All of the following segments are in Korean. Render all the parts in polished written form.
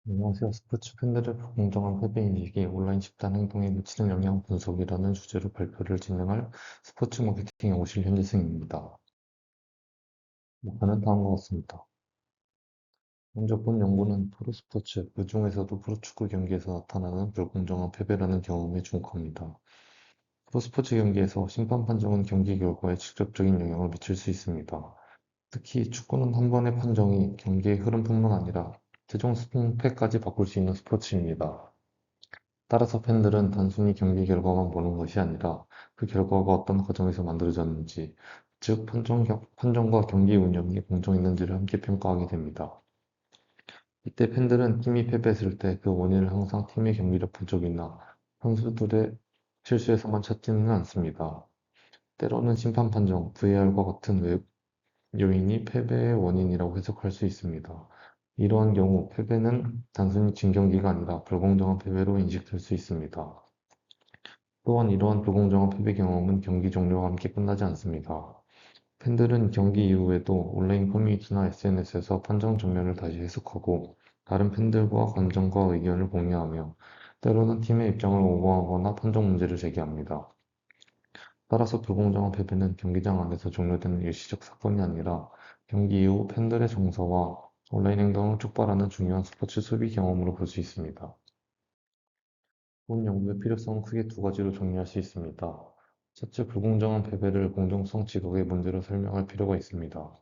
안녕하세요. 스포츠 팬들의 불공정한 패배 인식이 온라인 집단 행동에 미치는 영향 분석이라는 주제로 발표를 진행할 스포츠 마케팅에 오실 현지승입니다. 목표는 다음과 같습니다. 먼저 본 연구는 프로스포츠, 그중에서도 프로축구 경기에서 나타나는 불공정한 패배라는 경험에 주목합니다. 프로스포츠 경기에서 심판 판정은 경기 결과에 직접적인 영향을 미칠 수 있습니다. 특히 축구는 한 번의 판정이 경기의 흐름뿐만 아니라 최종 승패까지 바꿀 수 있는 스포츠입니다. 따라서 팬들은 단순히 경기 결과만 보는 것이 아니라 그 결과가 어떤 과정에서 만들어졌는지, 즉 판정과 경기 운영이 공정했는지를 함께 평가하게 됩니다. 이때 팬들은 팀이 패배했을 때 그 원인을 항상 팀의 경기력 부족이나 선수들의 실수에서만 찾지는 않습니다. 때로는 심판 판정, VAR과 같은 외부 요인이 패배의 원인이라고 해석할 수 있습니다. 이러한 경우 패배는 단순히 진 경기가 아니라 불공정한 패배로 인식될 수 있습니다. 또한 이러한 불공정한 패배 경험은 경기 종료와 함께 끝나지 않습니다. 팬들은 경기 이후에도 온라인 커뮤니티나 SNS에서 판정 장면을 다시 해석하고 다른 팬들과 감정과 의견을 공유하며 때로는 팀의 입장을 옹호하거나 판정 문제를 제기합니다. 따라서 불공정한 패배는 경기장 안에서 종료되는 일시적 사건이 아니라 경기 이후 팬들의 정서와 온라인 행동을 촉발하는 중요한 스포츠 소비 경험으로 볼 수 있습니다. 본 연구의 필요성은 크게 두 가지로 정리할 수 있습니다. 첫째, 불공정한 패배를 공정성 지각의 문제로 설명할 필요가 있습니다.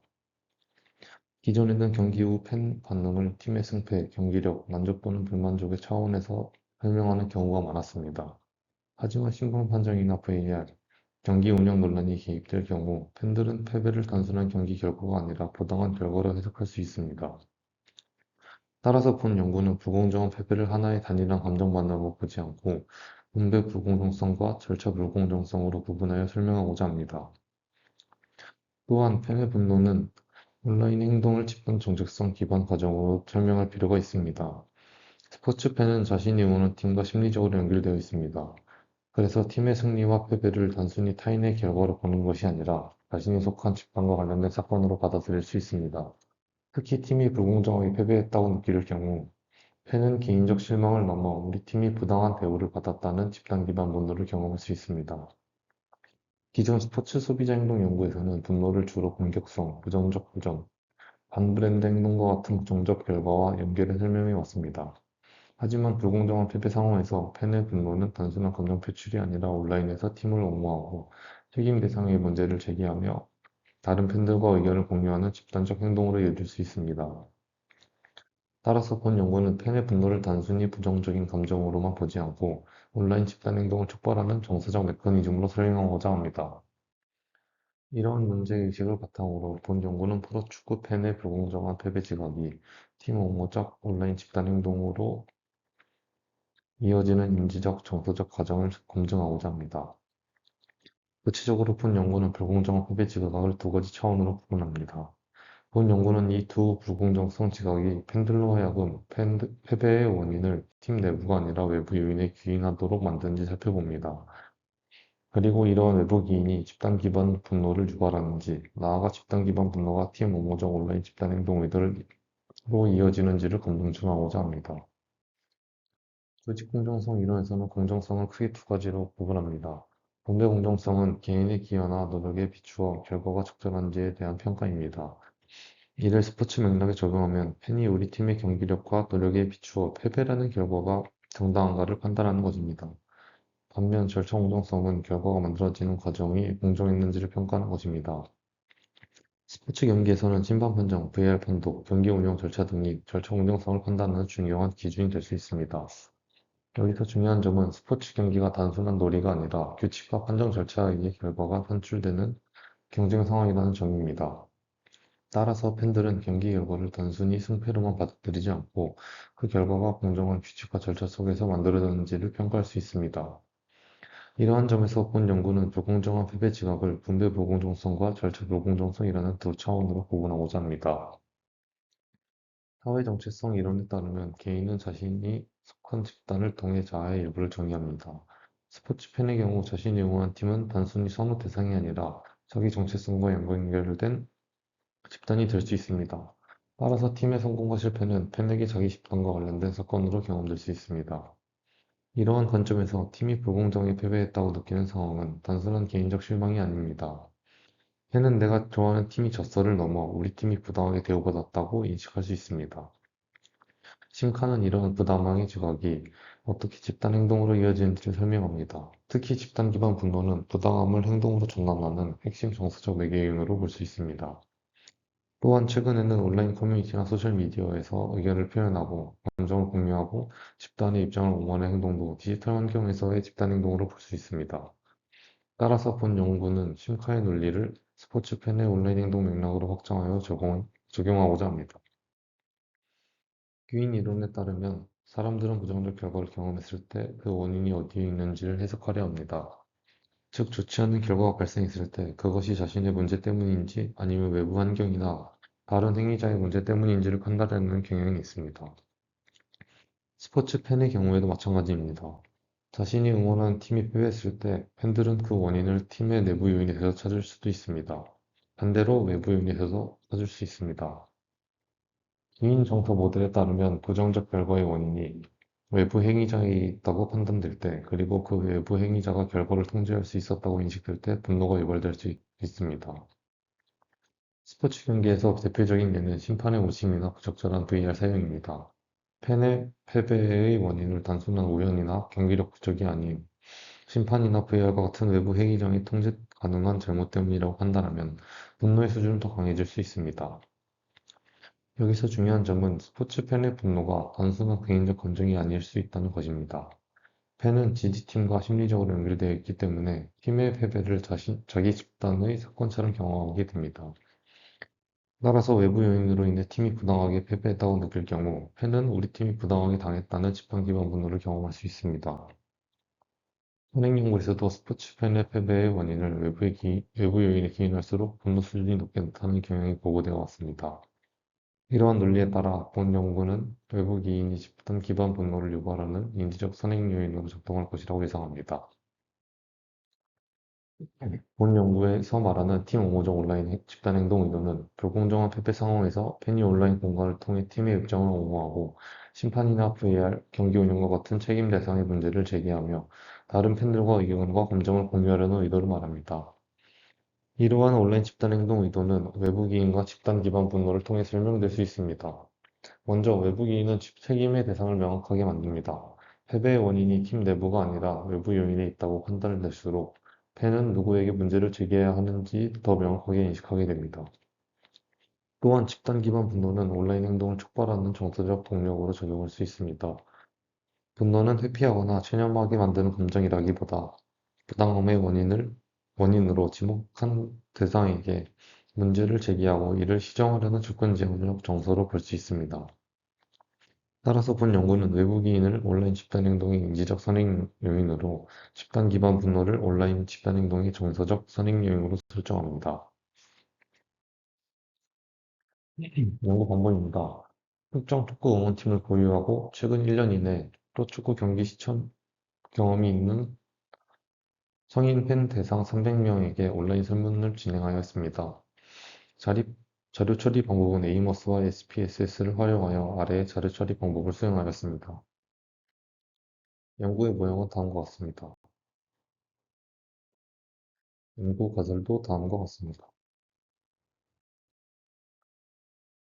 기존에는 경기 후 팬 반응을 팀의 승패, 경기력, 만족 또는 불만족의 차원에서 설명하는 경우가 많았습니다. 하지만 심판 판정이나 VAR, 경기 운영 논란이 개입될 경우 팬들은 패배를 단순한 경기 결과가 아니라 부당한 결과로 해석할 수 있습니다. 따라서 본 연구는 불공정한 패배를 하나의 단일한 감정만으로 보지 않고 분배 불공정성과 절차 불공정성으로 구분하여 설명하고자 합니다. 또한 팬의 분노는 온라인 행동을 집단 정체성 기반 과정으로 설명할 필요가 있습니다. 스포츠 팬은 자신이 응원하는 팀과 심리적으로 연결되어 있습니다. 그래서 팀의 승리와 패배를 단순히 타인의 결과로 보는 것이 아니라 자신이 속한 집단과 관련된 사건으로 받아들일 수 있습니다. 특히 팀이 불공정하게 패배했다고 느낄 경우 팬은 개인적 실망을 넘어 우리 팀이 부당한 대우를 받았다는 집단 기반 분노를 경험할 수 있습니다. 기존 스포츠 소비자 행동 연구에서는 분노를 주로 공격성, 부정적 부정, 반브랜드 행동과 같은 부정적 결과와 연결해 설명해 왔습니다. 하지만 불공정한 패배 상황에서 팬의 분노는 단순한 감정 표출이 아니라 온라인에서 팀을 옹호하고 책임 대상의 문제를 제기하며 다른 팬들과 의견을 공유하는 집단적 행동으로 이어질 수 있습니다. 따라서 본 연구는 팬의 분노를 단순히 부정적인 감정으로만 보지 않고 온라인 집단 행동을 촉발하는 정서적 메커니즘으로 설명하고자 합니다. 이러한 문제의식을 바탕으로 본 연구는 프로축구 팬의 불공정한 패배 지각이 팀 옹호적 온라인 집단 행동으로 이어지는 인지적, 정서적 과정을 검증하고자 합니다. 구체적으로 본 연구는 불공정한 패배 지각을 두 가지 차원으로 구분합니다. 본 연구는 이 두 불공정성 지각이 팬들로 하여금 패배의 원인을 팀 내부가 아니라 외부 요인에 기인하도록 만드는지 살펴봅니다. 그리고 이러한 외부 기인이 집단 기반 분노를 유발하는지, 나아가 집단 기반 분노가 팀 옹호적 온라인 집단 행동 의도로 이어지는지를 검증하고자 합니다. 조직 공정성 이론에서는 공정성을 크게 두 가지로 구분합니다. 분배 공정성은 개인의 기여나 노력에 비추어 결과가 적절한지에 대한 평가입니다. 이를 스포츠 맥락에 적용하면 팬이 우리 팀의 경기력과 노력에 비추어 패배라는 결과가 정당한가를 판단하는 것입니다. 반면 절차 공정성은 결과가 만들어지는 과정이 공정했는지를 평가하는 것입니다. 스포츠 경기에서는 심판 판정, VAR 판독, 경기 운영 절차 등이 절차 공정성을 판단하는 중요한 기준이 될 수 있습니다. 여기서 중요한 점은 스포츠 경기가 단순한 놀이가 아니라 규칙과 판정 절차에 의해 결과가 산출되는 경쟁 상황이라는 점입니다. 따라서 팬들은 경기 결과를 단순히 승패로만 받아들이지 않고 그 결과가 공정한 규칙과 절차 속에서 만들어졌는지를 평가할 수 있습니다. 이러한 점에서 본 연구는 불공정한 패배 지각을 분배 불공정성과 절차 불공정성이라는 두 차원으로 구분하고자 합니다. 사회 정체성 이론에 따르면 개인은 자신이 속한 집단을 통해 자아의 일부를 정의합니다. 스포츠 팬의 경우 자신이 응원한 팀은 단순히 선호 대상이 아니라 자기 정체성과 연결된 집단이 될 수 있습니다. 따라서 팀의 성공과 실패는 팬에게 자기 집단과 관련된 사건으로 경험될 수 있습니다. 이러한 관점에서 팀이 불공정에 패배했다고 느끼는 상황은 단순한 개인적 실망이 아닙니다. 팬은 내가 좋아하는 팀이 졌어를 넘어 우리 팀이 부당하게 대우받았다고 인식할 수 있습니다. 심카는 이러한 부당함의 지각이 어떻게 집단 행동으로 이어지는지를 설명합니다. 특히 집단 기반 분노는 부당함을 행동으로 전환하는 핵심 정서적 매개인으로 볼 수 있습니다. 또한 최근에는 온라인 커뮤니티나 소셜미디어에서 의견을 표현하고 감정을 공유하고 집단의 입장을 옹호하는 행동도 디지털 환경에서의 집단 행동으로 볼 수 있습니다. 따라서 본 연구는 심카의 논리를 스포츠 팬의 온라인 행동 맥락으로 확장하여 적용하고자 합니다. 귀인 이론에 따르면 사람들은 부정적 결과를 경험했을 때 그 원인이 어디에 있는지를 해석하려 합니다. 즉, 좋지 않은 결과가 발생했을 때 그것이 자신의 문제 때문인지 아니면 외부 환경이나 다른 행위자의 문제 때문인지를 판단하는 경향이 있습니다. 스포츠 팬의 경우에도 마찬가지입니다. 자신이 응원하는 팀이 패배했을 때 팬들은 그 원인을 팀의 내부 요인에서 찾을 수도 있습니다. 반대로 외부 요인에서도 찾을 수 있습니다. 개인 정서 모델에 따르면 부정적 결과의 원인이 외부 행위자에 있다고 판단될 때, 그리고 그 외부 행위자가 결과를 통제할 수 있었다고 인식될 때 분노가 유발될 수 있습니다. 스포츠 경기에서 대표적인 예는 심판의 오심이나 부적절한 VR 사용입니다. 팬의 패배의 원인을 단순한 우연이나 경기력 부족이 아닌 심판이나 VR과 같은 외부 행위장의 통제 가능한 잘못 때문이라고 판단하면 분노의 수준은 더 강해질 수 있습니다. 여기서 중요한 점은 스포츠 팬의 분노가 단순한 개인적 감정이 아닐 수 있다는 것입니다. 팬은 지지팀과 심리적으로 연결되어 있기 때문에 팀의 패배를 자기 집단의 사건처럼 경험하게 됩니다. 따라서 외부 요인으로 인해 팀이 부당하게 패배했다고 느낄 경우 팬은 우리 팀이 부당하게 당했다는 집단 기반 분노를 경험할 수 있습니다. 선행 연구에서도 스포츠 팬의 패배의 원인을 외부 요인에 기인할수록 분노 수준이 높게 나타나는 경향이 보고되어 왔습니다. 이러한 논리에 따라 본 연구는 외부 기인이 집단 기반 분노를 유발하는 인지적 선행 요인으로 작동할 것이라고 예상합니다. 본 연구에서 말하는 팀 옹호적 온라인 집단 행동 의도는 불공정한 패배 상황에서 팬이 온라인 공간을 통해 팀의 입장을 옹호하고 심판이나 VAR, 경기 운영과 같은 책임 대상의 문제를 제기하며 다른 팬들과 의견과 감정을 공유하려는 의도를 말합니다. 이러한 온라인 집단 행동 의도는 외부 기인과 집단 기반 분노를 통해 설명될 수 있습니다. 먼저 외부 기인은 책임의 대상을 명확하게 만듭니다. 패배의 원인이 팀 내부가 아니라 외부 요인에 있다고 판단을 낼수록 팬은 누구에게 문제를 제기해야 하는지 더 명확하게 인식하게 됩니다. 또한 집단 기반 분노는 온라인 행동을 촉발하는 정서적 동력으로 작용할 수 있습니다. 분노는 회피하거나 체념하게 만드는 감정이라기보다 부당함의 원인으로 지목한 대상에게 문제를 제기하고 이를 시정하려는 주권지향적 정서로 볼 수 있습니다. 따라서 본 연구는 외부 기인을 온라인 집단 행동의 인지적 선행 요인으로, 집단 기반 분노를 온라인 집단 행동의 정서적 선행 요인으로 설정합니다. 연구 방법입니다. 특정 축구 응원팀을 보유하고 최근 1년 이내 프로축구 경기 시청 경험이 있는 성인 팬 대상 300명에게 온라인 설문을 진행하였습니다. 자립, 자료 처리 방법은 에이머스와 SPSS를 활용하여 아래의 자료 처리 방법을 수행하였습니다. 연구의 모형은 다음과 같습니다. 연구 과절도 다음과 같습니다.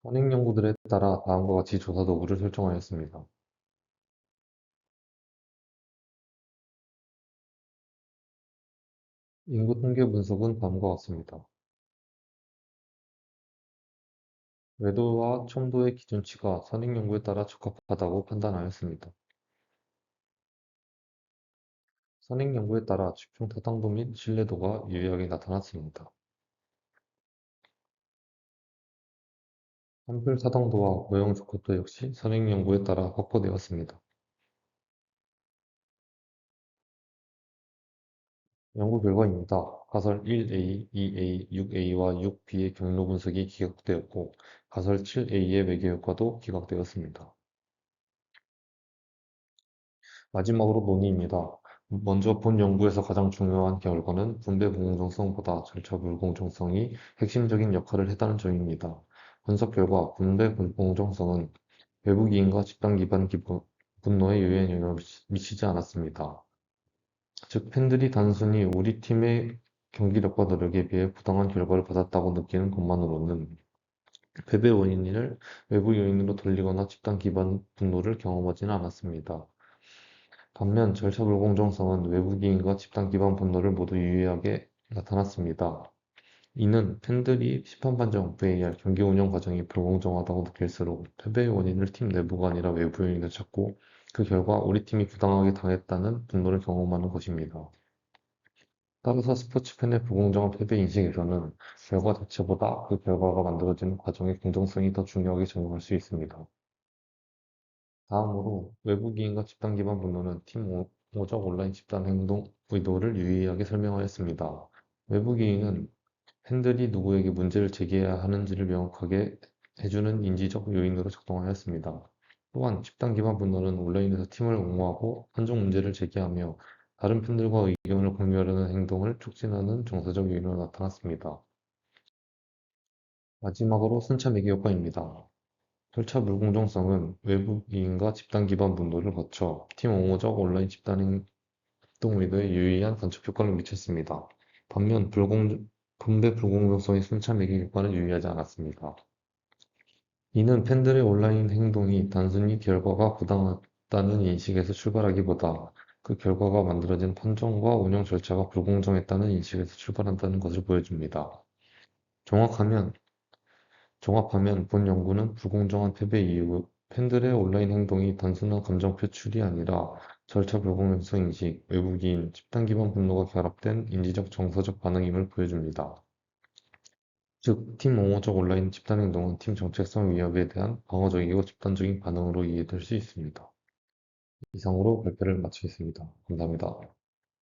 선행 연구들에 따라 다음과 같이 조사 도구를 설정하였습니다. 인구 통계 분석은 다음과 같습니다. 외도와 첨도의 기준치가 선행 연구에 따라 적합하다고 판단하였습니다. 선행 연구에 따라 집중 타당도 및 신뢰도가 유의하게 나타났습니다. 한별 타당도와 모형 적합도 역시 선행 연구에 따라 확보되었습니다. 연구 결과입니다. 가설 1A, 2A, 6A와 6B의 경로 분석이 기각되었고, 가설 7A의 매개 효과도 기각되었습니다. 마지막으로 논의입니다. 먼저 본 연구에서 가장 중요한 결과는 분배 불공정성보다 절차 불공정성이 핵심적인 역할을 했다는 점입니다. 분석 결과 분배 공정성은 외부 기인과 집단 기반 분노에 유의한 영향을 미치지 않았습니다. 즉, 팬들이 단순히 우리 팀의 경기력과 노력에 비해 부당한 결과를 받았다고 느끼는 것만으로는 패배 원인을 외부 요인으로 돌리거나 집단 기반 분노를 경험하지는 않았습니다. 반면 절차 불공정성은 외부 기인과 집단 기반 분노를 모두 유의하게 나타났습니다. 이는 팬들이 심판 판정 VAR 경기 운영 과정이 불공정하다고 느낄수록 패배의 원인을 팀 내부가 아니라 외부 요인을 찾고 그 결과 우리 팀이 부당하게 당했다는 분노를 경험하는 것입니다. 따라서 스포츠 팬의 불공정한 패배 인식에서는 결과 자체보다 그 결과가 만들어지는 과정의 공정성이 더 중요하게 작용할 수 있습니다. 다음으로 외부 기인과 집단 기반 분노는 팀 오적 온라인 집단 행동 의도를 유의하게 설명하였습니다. 외부 기인은 팬들이 누구에게 문제를 제기해야 하는지를 명확하게 해주는 인지적 요인으로 작동하였습니다. 또한 집단 기반 분노는 온라인에서 팀을 옹호하고 한쪽 문제를 제기하며 다른 팬들과 의견을 공유하려는 행동을 촉진하는 정서적 요인으로 나타났습니다. 마지막으로 순차 매개 효과입니다. 절차 불공정성은 외부 기인과 집단 기반 분노를 거쳐 팀 옹호적 온라인 집단 행동 의도에 유의한 간접 효과를 미쳤습니다. 반면 분배 불공정성의 순차 매개 효과는 유의하지 않았습니다. 이는 팬들의 온라인 행동이 단순히 결과가 부당하다는 인식에서 출발하기보다 그 결과가 만들어진 판정과 운영 절차가 불공정했다는 인식에서 출발한다는 것을 보여줍니다. 종합하면, 종합하면 본 연구는 불공정한 패배 이후 팬들의 온라인 행동이 단순한 감정 표출이 아니라 절차 불공정성 인식, 외부기인, 집단 기반 분노가 결합된 인지적 정서적 반응임을 보여줍니다. 즉, 팀 옹호적 온라인 집단 행동은 팀 정체성 위협에 대한 방어적이고 집단적인 반응으로 이해될 수 있습니다. 이상으로 발표를 마치겠습니다. 감사합니다.